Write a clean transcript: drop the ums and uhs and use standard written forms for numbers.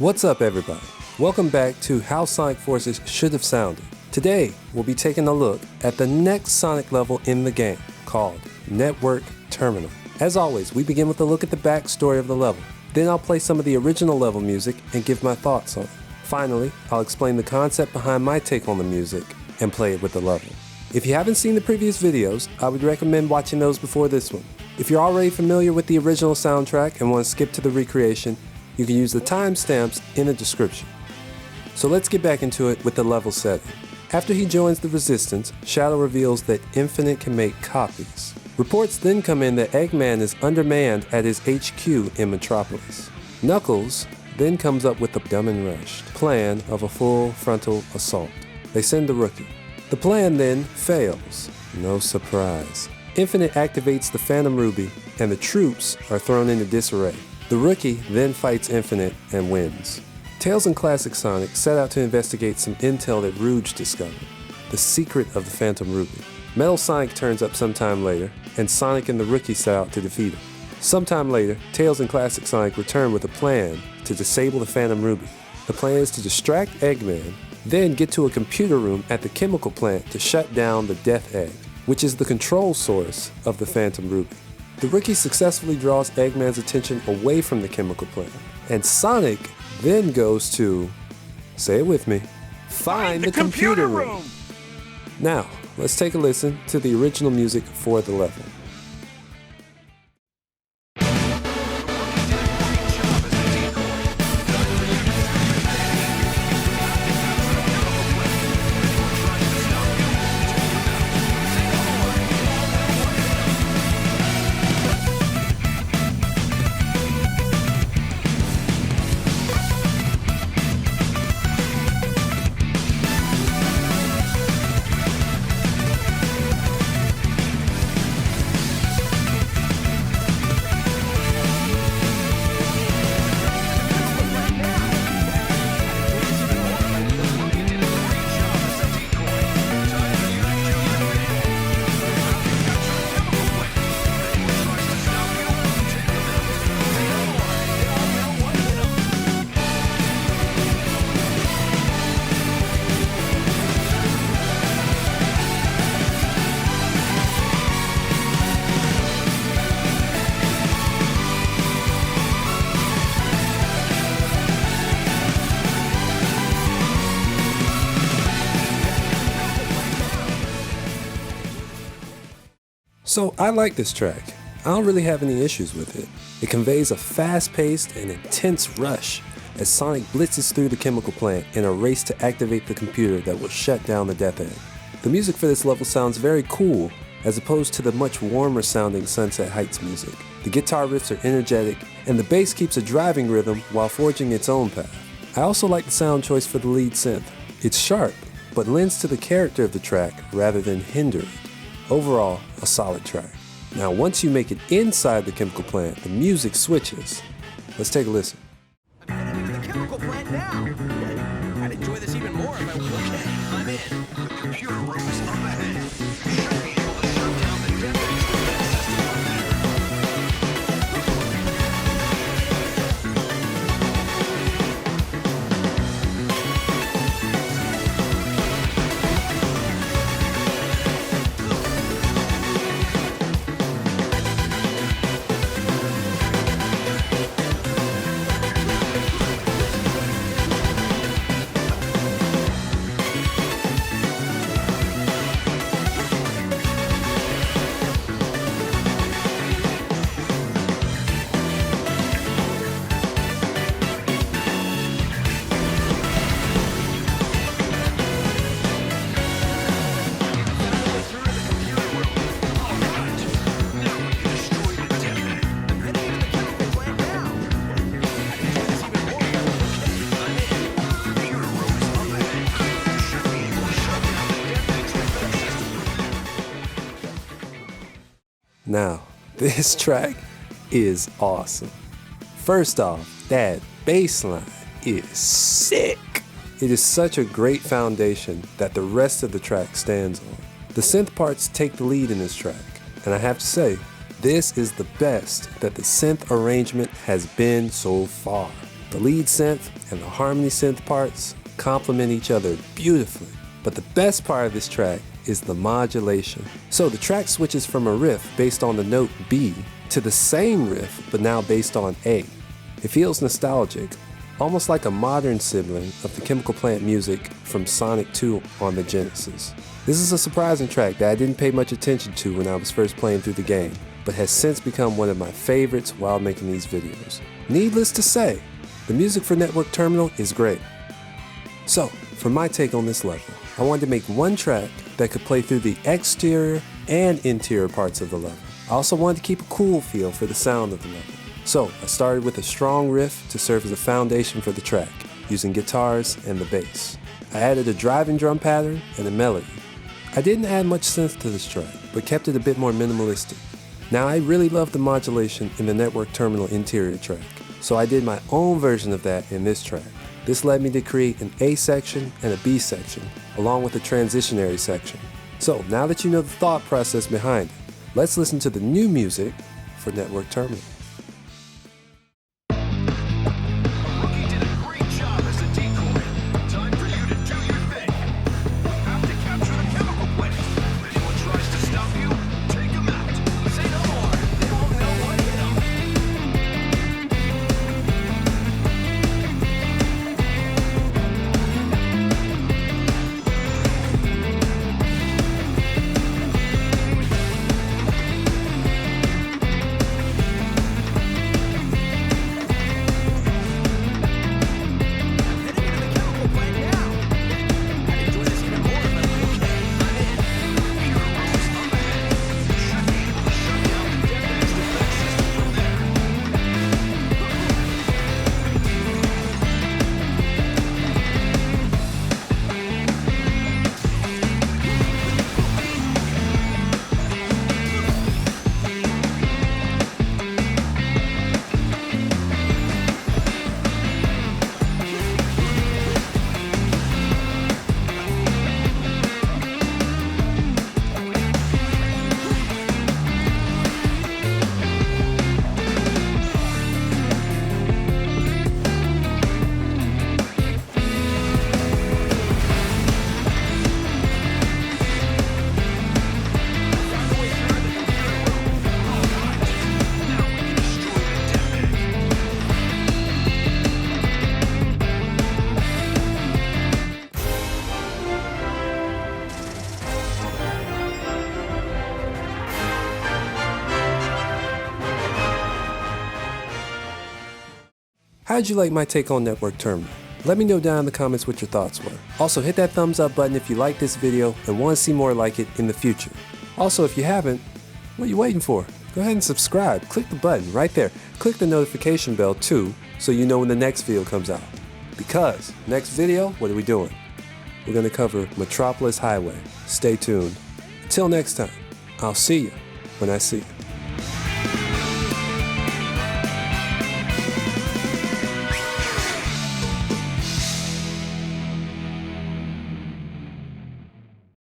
What's up, everybody? Welcome back to How Sonic Forces Should Have Sounded. Today, we'll be taking a look at the next Sonic level in the game, called Network Terminal. As always, we begin with a look at the backstory of the level. Then I'll play some of the original level music and give my thoughts on it. Finally, I'll explain the concept behind my take on the music and play it with the level. If you haven't seen the previous videos, I would recommend watching those before this one. If you're already familiar with the original soundtrack and want to skip to the recreation, you can use the timestamps in the description. So let's get back into it with the level setting. After he joins the Resistance, Shadow reveals that Infinite can make copies. Reports then come in that Eggman is undermanned at his HQ in Metropolis. Knuckles then comes up with the dumb and rushed plan of a full frontal assault. They send the Rookie. The plan then fails. No surprise. Infinite activates the Phantom Ruby, and the troops are thrown into disarray. The Rookie then fights Infinite and wins. Tails and Classic Sonic set out to investigate some intel that Rouge discovered, the secret of the Phantom Ruby. Metal Sonic turns up sometime later, and Sonic and the Rookie set out to defeat him. Sometime later, Tails and Classic Sonic return with a plan to disable the Phantom Ruby. The plan is to distract Eggman, then get to a computer room at the chemical plant to shut down the Death Egg, which is the control source of the Phantom Ruby. The Rookie successfully draws Eggman's attention away from the chemical plant, and Sonic then goes to, say it with me, find the computer room. Now, let's take a listen to the original music for the level. So I like this track. I don't really have any issues with it. It conveys a fast-paced and intense rush as Sonic blitzes through the chemical plant in a race to activate the computer that will shut down the Death Egg. The music for this level sounds very cool as opposed to the much warmer sounding Sunset Heights music. The guitar riffs are energetic and the bass keeps a driving rhythm while forging its own path. I also like the sound choice for the lead synth. It's sharp, but lends to the character of the track rather than hinder it. Overall, a solid track. Now, once you make it inside the chemical plant, the music switches. Let's take a listen. I'm heading into the chemical plant now. I'd enjoy this even more if I was okay. I'm in. The computer room is up ahead. You should be able to shut down the Death Egg system up there. Now, this track is awesome. First off, that bass line is sick. It is such a great foundation that the rest of the track stands on. The synth parts take the lead in this track, and I have to say, this is the best that the synth arrangement has been so far. The lead synth and the harmony synth parts complement each other beautifully. But the best part of this track is the modulation. So the track switches from a riff based on the note B to the same riff but now based on A. It feels nostalgic, almost like a modern sibling of the Chemical Plant music from Sonic 2 on the Genesis. This is a surprising track that I didn't pay much attention to when I was first playing through the game, but has since become one of my favorites while making these videos. Needless to say, the music for Network Terminal is great. So, for my take on this level, I wanted to make one track that could play through the exterior and interior parts of the level. I also wanted to keep a cool feel for the sound of the level. So, I started with a strong riff to serve as a foundation for the track, using guitars and the bass. I added a driving drum pattern and a melody. I didn't add much synth to this track, but kept it a bit more minimalistic. Now, I really love the modulation in the Network Terminal interior track, so I did my own version of that in this track. This led me to create an A section and a B section, along with a transitionary section. So, now that you know the thought process behind it, let's listen to the new music for Network Terminal. Rookie did a great job as a decoy. Time for you to do your thing. We have to capture the chemical plant. If anyone tries to stop you, take them out. Say no more. They won't know what hit them. How'd you like my take on Network Terminal? Let me know down in the comments what your thoughts were. Also, hit that thumbs up button if you like this video and want to see more like it in the future. Also, if you haven't, what are you waiting for? Go ahead and subscribe. Click the button right there. Click the notification bell too, so you know when the next video comes out. Because next video, what are we doing? We're going to cover Metropolis Highway. Stay tuned. Until next time, I'll see you when I see you.